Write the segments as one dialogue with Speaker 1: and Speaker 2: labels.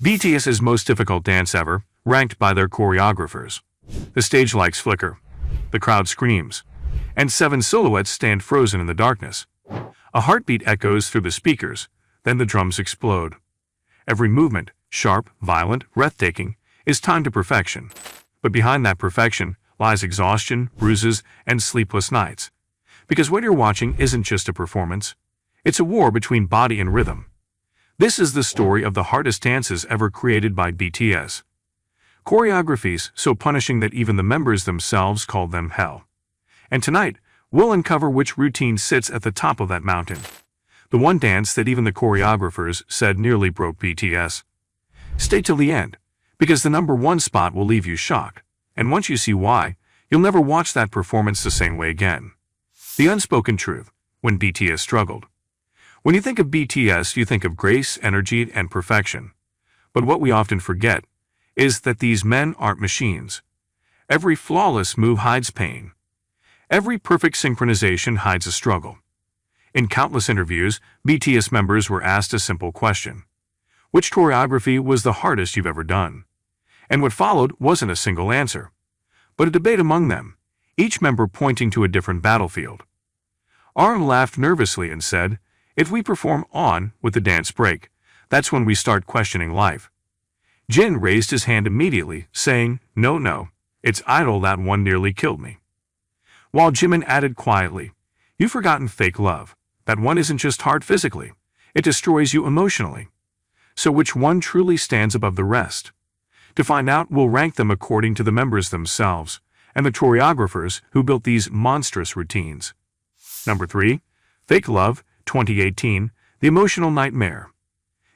Speaker 1: BTS's most difficult dance ever, ranked by their choreographers. The stage lights flicker, the crowd screams, and 7 silhouettes stand frozen in the darkness. A heartbeat echoes through the speakers, then the drums explode. Every movement, sharp, violent, breathtaking, is timed to perfection. But behind that perfection lies exhaustion, bruises, and sleepless nights. Because what you're watching isn't just a performance, it's a war between body and rhythm. This is the story of the hardest dances ever created by BTS. Choreographies so punishing that even the members themselves call them hell. And tonight, we'll uncover which routine sits at the top of that mountain. The one dance that even the choreographers said nearly broke BTS. Stay till the end, because the #1 spot will leave you shocked, and once you see why, you'll never watch that performance the same way again. The unspoken truth, when BTS struggled. When you think of BTS, you think of grace, energy, and perfection. But what we often forget is that these men aren't machines. Every flawless move hides pain. Every perfect synchronization hides a struggle. In countless interviews, BTS members were asked a simple question. Which choreography was the hardest you've ever done? And what followed wasn't a single answer, but a debate among them, each member pointing to a different battlefield. RM laughed nervously and said, "If we perform on with the dance break, that's when we start questioning life." Jin raised his hand immediately, saying, No, it's Idol, that one nearly killed me." While Jimin added quietly, "You've forgotten fake love. That one isn't just hard physically, it destroys you emotionally." So which one truly stands above the rest? To find out, we'll rank them according to the members themselves and the choreographers who built these monstrous routines. Number 3. Fake Love, 2018, The Emotional Nightmare.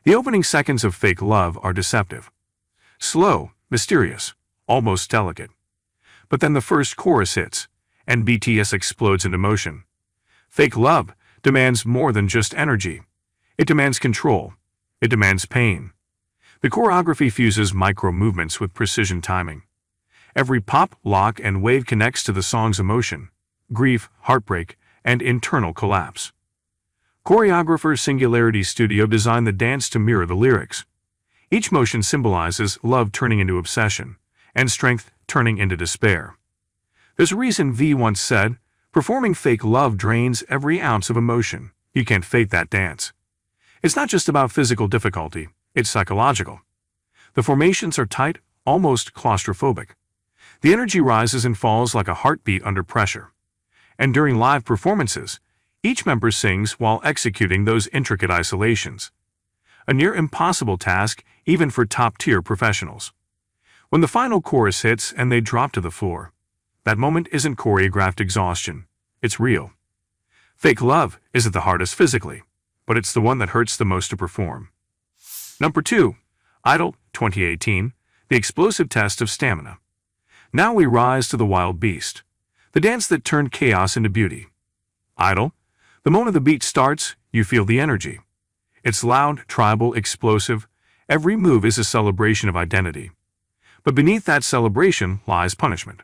Speaker 1: The opening seconds of Fake Love are deceptive. Slow, mysterious, almost delicate. But then the first chorus hits, and BTS explodes into motion. Fake Love demands more than just energy. It demands control. It demands pain. The choreography fuses micro-movements with precision timing. Every pop, lock, and wave connects to the song's emotion, grief, heartbreak, and internal collapse. Choreographer Singularity Studio designed the dance to mirror the lyrics. Each motion symbolizes love turning into obsession, and strength turning into despair. There's a reason V once said, "Performing Fake Love drains every ounce of emotion. You can't fake that dance." It's not just about physical difficulty, it's psychological. The formations are tight, almost claustrophobic. The energy rises and falls like a heartbeat under pressure. And during live performances, each member sings while executing those intricate isolations. A near impossible task even for top-tier professionals. When the final chorus hits and they drop to the floor, that moment isn't choreographed exhaustion, it's real. Fake Love isn't the hardest physically, but it's the one that hurts the most to perform. Number 2. Idol, 2018, The Explosive Test of Stamina. Now we rise to the wild beast, the dance that turned chaos into beauty. Idol, the moment the beat starts, you feel the energy. It's loud, tribal, explosive. Every move is a celebration of identity. But beneath that celebration lies punishment.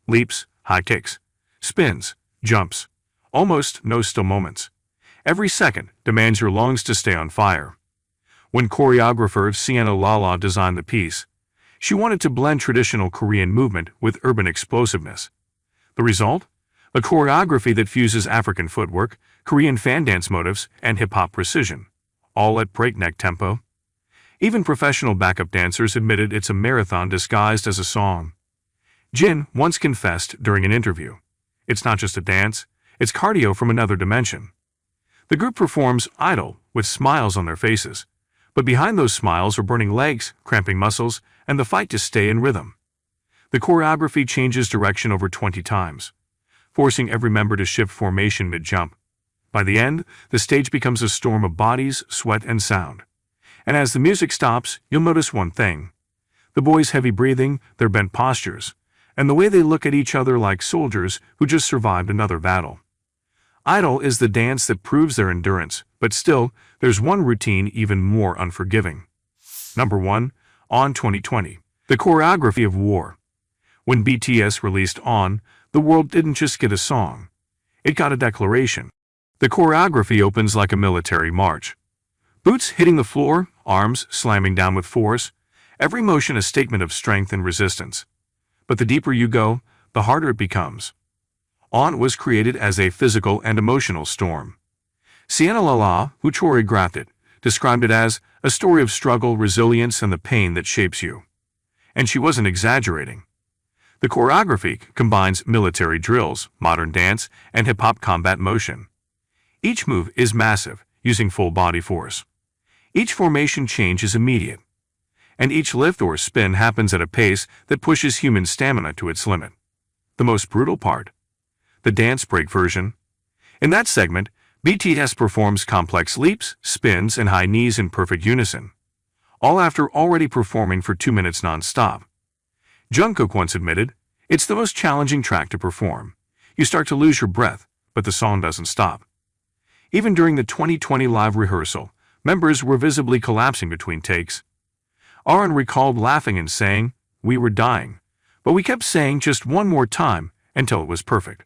Speaker 1: Leaps, high kicks, spins, jumps, almost no still moments. Every second demands your lungs to stay on fire. When choreographer Sienna Lala designed the piece, she wanted to blend traditional Korean movement with urban explosiveness. The result? A choreography that fuses African footwork, Korean fan dance motifs, and hip-hop precision, all at breakneck tempo. Even professional backup dancers admitted it's a marathon disguised as a song. Jin once confessed during an interview, "It's not just a dance, it's cardio from another dimension." The group performs Idol with smiles on their faces, but behind those smiles are burning legs, cramping muscles, and the fight to stay in rhythm. The choreography changes direction over 20 times, forcing every member to shift formation mid-jump. By the end, the stage becomes a storm of bodies, sweat, and sound. And as the music stops, you'll notice one thing. The boys' heavy breathing, their bent postures, and the way they look at each other like soldiers who just survived another battle. Idol is the dance that proves their endurance, but still, there's one routine even more unforgiving. Number 1. On 2020. The Choreography of War. When BTS released On, the world didn't just get a song. It got a declaration. The choreography opens like a military march. Boots hitting the floor, arms slamming down with force, every motion a statement of strength and resistance. But the deeper you go, the harder it becomes. On was created as a physical and emotional storm. Sienna Lala, who choreographed it, described it as a story of struggle, resilience, and the pain that shapes you. And she wasn't exaggerating. The choreography combines military drills, modern dance, and hip-hop combat motion. Each move is massive, using full body force. Each formation change is immediate. And each lift or spin happens at a pace that pushes human stamina to its limit. The most brutal part: the dance break version. In that segment, BTS performs complex leaps, spins, and high knees in perfect unison, all after already performing for 2 minutes non-stop. Jungkook once admitted, "It's the most challenging track to perform. You start to lose your breath, but the song doesn't stop." Even during the 2020 live rehearsal, members were visibly collapsing between takes. Aaron recalled laughing and saying, "We were dying, but we kept saying just one more time until it was perfect."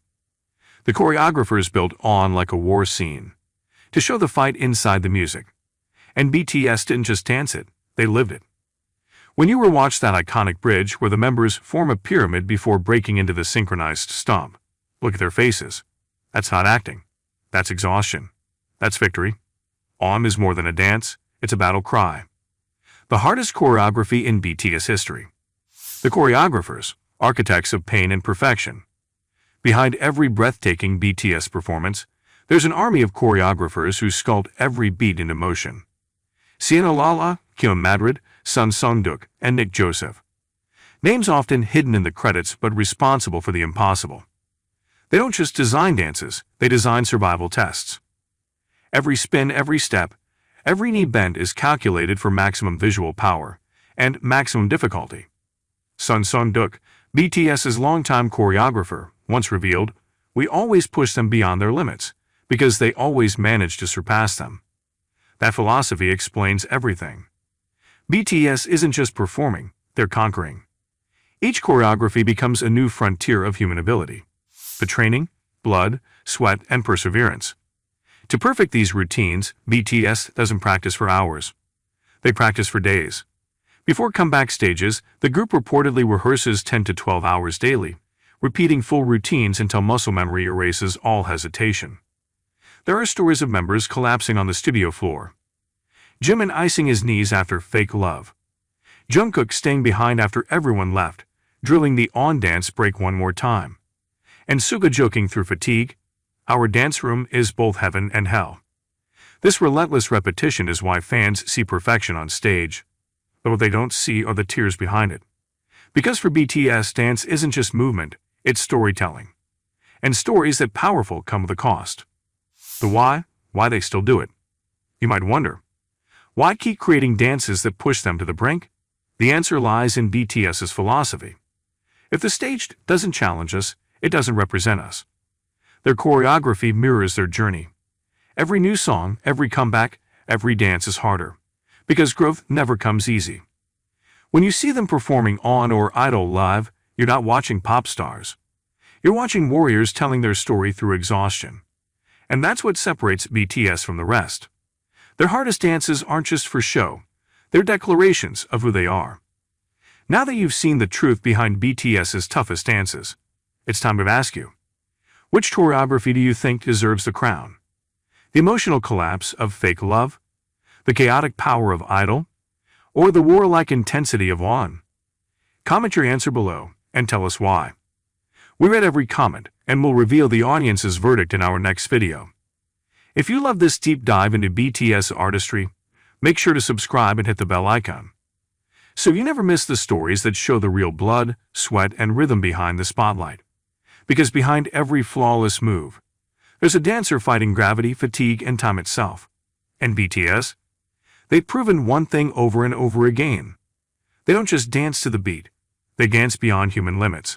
Speaker 1: The choreographers built On like a war scene, to show the fight inside the music. And BTS didn't just dance it, they lived it. When you watch that iconic bridge where the members form a pyramid before breaking into the synchronized stomp, look at their faces. That's not acting. That's exhaustion. That's victory. On is more than a dance, it's a battle cry. The hardest choreography in BTS history. The choreographers, architects of pain and perfection. Behind every breathtaking BTS performance, there's an army of choreographers who sculpt every beat into motion. Sienna Lala, Kim Madrid, Sun Sung-duk, and Nick Joseph. Names often hidden in the credits but responsible for the impossible. They don't just design dances, they design survival tests. Every spin, every step, every knee bend is calculated for maximum visual power and maximum difficulty. Sun Sung-duk, BTS's longtime choreographer, once revealed, "We always push them beyond their limits, because they always manage to surpass them." That philosophy explains everything. BTS isn't just performing, they're conquering. Each choreography becomes a new frontier of human ability. The training, blood, sweat, and perseverance. To perfect these routines, BTS doesn't practice for hours. They practice for days. Before comeback stages, the group reportedly rehearses 10 to 12 hours daily, repeating full routines until muscle memory erases all hesitation. There are stories of members collapsing on the studio floor. Jimin icing his knees after Fake Love. Jungkook staying behind after everyone left, drilling the On dance break one more time. And Suga joking through fatigue, "Our dance room is both heaven and hell." This relentless repetition is why fans see perfection on stage, but what they don't see are the tears behind it. Because for BTS, dance isn't just movement, it's storytelling. And stories that powerful come with a cost. The why they still do it. You might wonder, why keep creating dances that push them to the brink? The answer lies in BTS's philosophy. If the stage doesn't challenge us, it doesn't represent us. Their choreography mirrors their journey. Every new song, every comeback, every dance is harder, because growth never comes easy. When you see them performing On or Idol live, you're not watching pop stars. You're watching warriors telling their story through exhaustion. And that's what separates BTS from the rest. Their hardest dances aren't just for show, they're declarations of who they are. Now that you've seen the truth behind BTS's toughest dances, it's time to ask you, which choreography do you think deserves the crown? The emotional collapse of Fake Love? The chaotic power of Idol? Or the warlike intensity of On? Comment your answer below and tell us why. We read every comment and will reveal the audience's verdict in our next video. If you love this deep dive into BTS artistry, make sure to subscribe and hit the bell icon, so you never miss the stories that show the real blood, sweat, and rhythm behind the spotlight. Because behind every flawless move, there's a dancer fighting gravity, fatigue, and time itself. And BTS? They've proven one thing over and over again. They don't just dance to the beat, they dance beyond human limits.